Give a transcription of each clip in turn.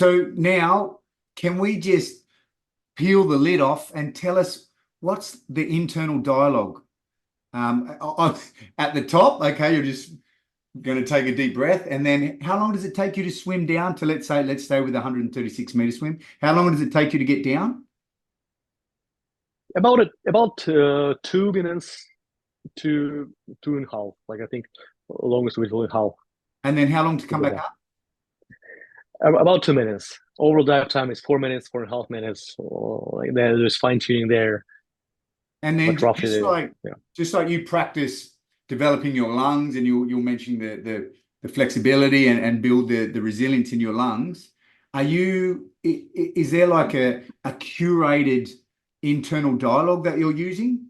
So now, can we just peel the lid off and tell us what's the internal dialogue? At the top, okay, you're just going to take a deep breath, and then how long does it take you to swim down to, let's stay with a 136-meter swim? How long does it take you to get down? About 2 minutes to 2.5. Like I think longest was 2.5 And then how long to to come go back down. up? About 2 minutes. Overall dive time is 4 minutes, 4.5 minutes. Like there's fine tuning there, And then but roughly, yeah. just like you practice developing your lungs, and you're mentioning the flexibility and build the resilience in your lungs. Is there like a curated internal dialogue that you're using?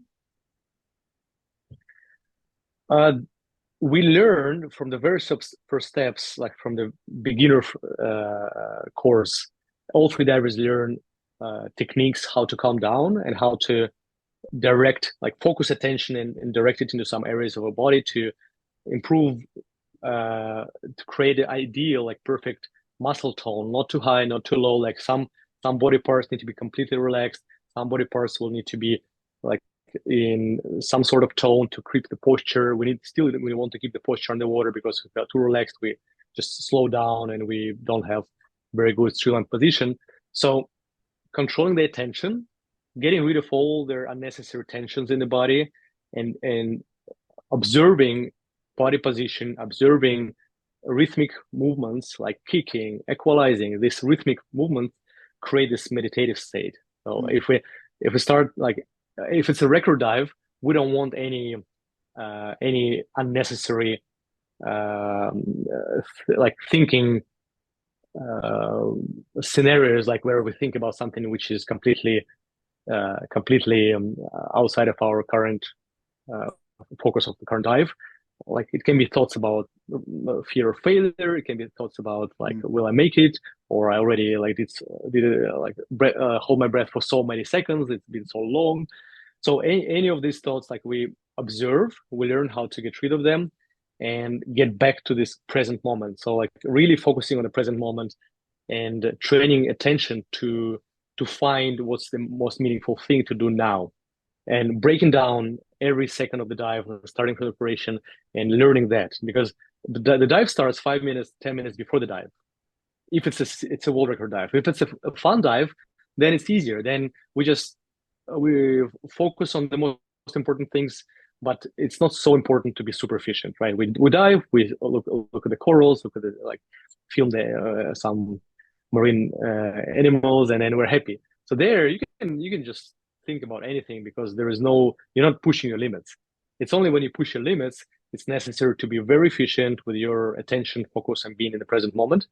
Uh, we learn from the very first steps, like from the beginner course. All three divers learn techniques, how to calm down and how to direct, like focus attention and direct it into some areas of our body to improve, to create the ideal, like perfect muscle tone, not too high, not too low. Like some body parts need to be completely relaxed. Some body parts will need to be like in some sort of tone to keep the posture. We want to keep the posture underwater, because if we are too relaxed, we just slow down and we don't have very good streamlined position. So controlling the attention, getting rid of all their unnecessary tensions in the body, and observing body position, observing rhythmic movements like kicking, equalizing. This rhythmic movement create this meditative state. So if we start like, if it's a record dive, we don't want any unnecessary like thinking uh, scenarios, like where we think about something which is completely outside of our current uh, focus of the current dive. Like it can be thoughts about fear of failure. It can be thoughts about like, Mm. will I make it? Or I already like did like hold my breath for so many seconds. It's been so long. So any of these thoughts, like we observe, we learn how to get rid of them and get back to this present moment. So like really focusing on the present moment and training attention to find what's the most meaningful thing to do now, and breaking down every second of the dive, starting from the operation and learning that, because the dive starts 5 minutes, 10 minutes before the dive. If it's a world record dive, if it's a fun dive, then it's easier. Then we focus on the most important things, but it's not so important to be super efficient, right? We dive, we look at the corals, look at the like, film the some marine animals, and then we're happy. So there you can just think about anything, because there is no, you're not pushing your limits. It's only when you push your limits, it's necessary to be very efficient with your attention, focus, and being in the present moment.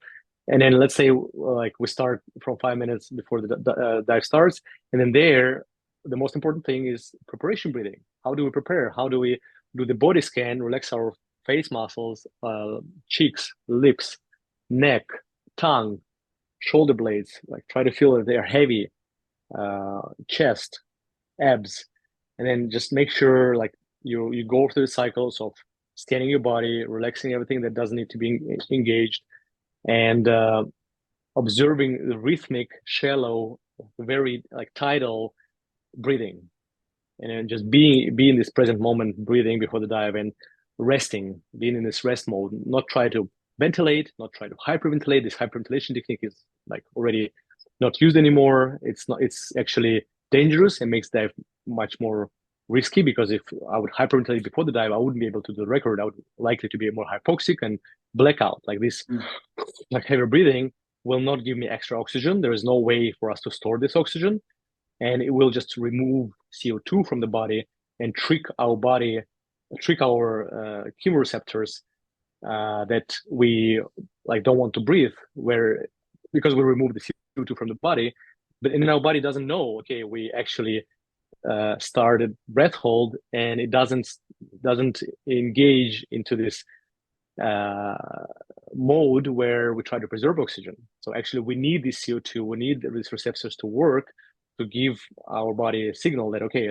And then let's say like we start from 5 minutes before the dive starts, and then there the most important thing is preparation breathing. How do we prepare? How do we do the body scan, relax our face muscles, cheeks, lips, neck, tongue, shoulder blades, like try to feel that they are heavy, chest, abs, and then just make sure like you go through the cycles of scanning your body, relaxing everything that doesn't need to be engaged, and observing the rhythmic, shallow, very like tidal breathing, and then just being in this present moment, breathing before the dive, and resting, being in this rest mode, not try to ventilate, not try to hyperventilate. This hyperventilation technique is like already not used anymore. It's actually dangerous and makes dive much more risky, because if I would hyperventilate before the dive, I wouldn't be able to do the record. I would likely to be more hypoxic and blackout. Like this, Mm. like heavy breathing will not give me extra oxygen. There is no way for us to store this oxygen, and it will just remove CO2 from the body and trick our chemoreceptors that we like don't want to breathe, where because we remove the CO2 from the body, but and then our body doesn't know. Okay, we actually started breath hold, and it doesn't engage into this uh, mode where we try to preserve oxygen. So actually, we need this CO2. We need these receptors to work to give our body a signal that okay,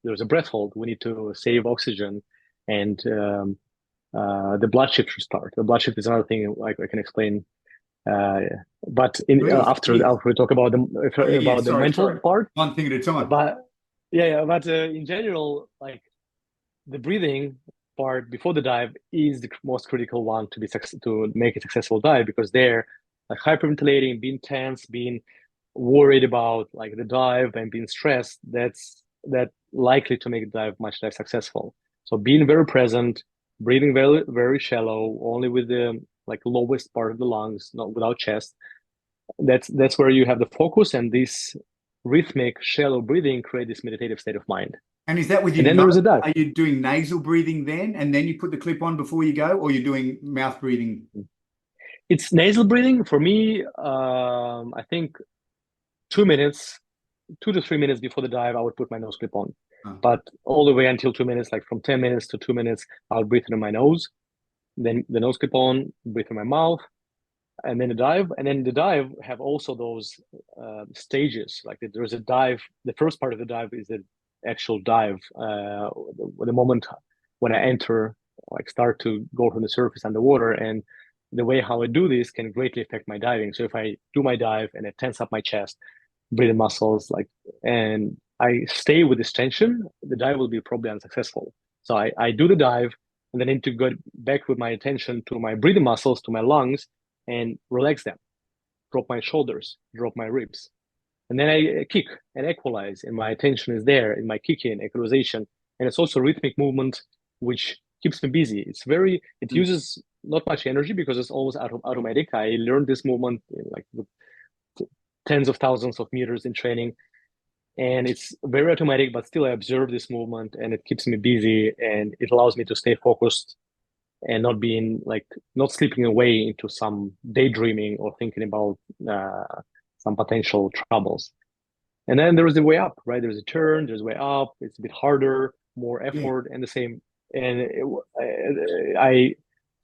there's a breath hold. We need to save oxygen, and the blood shift should start. The blood shift is another thing like I can explain Uh, but after we talk about the mental part, one thing at a time. But in general, like the breathing part before the dive is the most critical one to make a successful dive, because they're like hyperventilating, being tense, being worried about like the dive and being stressed. That's likely to make the dive much less successful. So being very present, breathing very very shallow, only with the like lowest part of the lungs, not without chest. That's where you have the focus, and this rhythmic shallow breathing create this meditative state of mind. And is that with your nose? Are you doing nasal breathing then, and then you put the clip on before you go, or you're doing mouth breathing? It's nasal breathing for me. I think 2 minutes, 2 to 3 minutes before the dive, I would put my nose clip on. But all the way until 2 minutes, like from 10 minutes to 2 minutes, I'll breathe through my nose, then the nose clip on, breathe through my mouth, and then the dive. And then the dive have also those stages. Like there's a dive. The first part of the dive is the actual dive. The moment when I enter, like start to go from the surface underwater, and the way how I do this can greatly affect my diving. So if I do my dive and I tense up my chest, breathing muscles, and I stay with this tension, the dive will be probably unsuccessful. So I do the dive, and then I need to go back with my attention to my breathing muscles, to my lungs, and relax them, drop my shoulders, drop my ribs. And then I kick and equalize, and my attention is there in my kicking, equalization. And it's also rhythmic movement, which keeps me busy. It uses not much energy because it's almost automatic. I learned this movement like tens of thousands of meters in training, and it's very automatic, but still I observe this movement, and it keeps me busy, and it allows me to stay focused and not slipping away into some daydreaming or thinking about some potential troubles. And then there is the way up, right? There's a turn, there's a way up. It's a bit harder, more effort, and the same. And I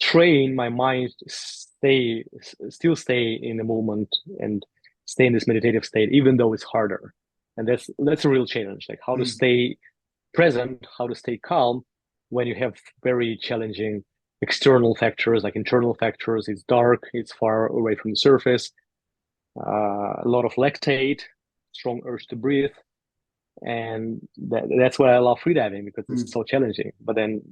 train my mind to still stay in the moment and stay in this meditative state, even though it's harder. And that's a real challenge, like how to stay present, how to stay calm when you have very challenging external factors. Like internal factors, it's dark, it's far away from the surface, a lot of lactate, strong urge to breathe. And that's why I love freediving, because it's so challenging. But then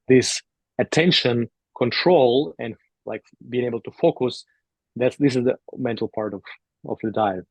this attention control and like being able to focus, this is the mental part of the dive.